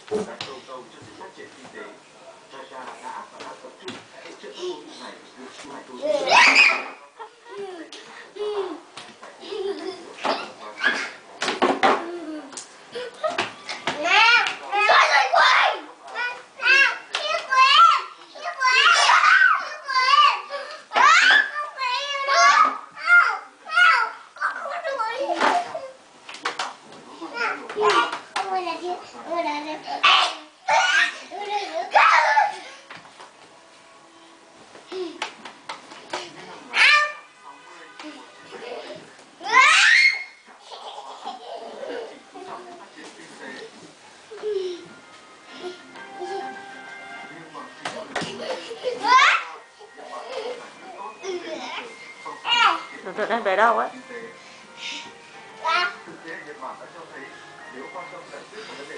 là đầu tàu cho sự phát triển kinh tế. Jaja đã và đang tập trung hỗ trợ các mô hình này được thu hoạch đầu tư. Tụi đang về đâu á? Thực tế Nhật Bản đã cho thấy nếu quan tâm giải quyết một vấn đề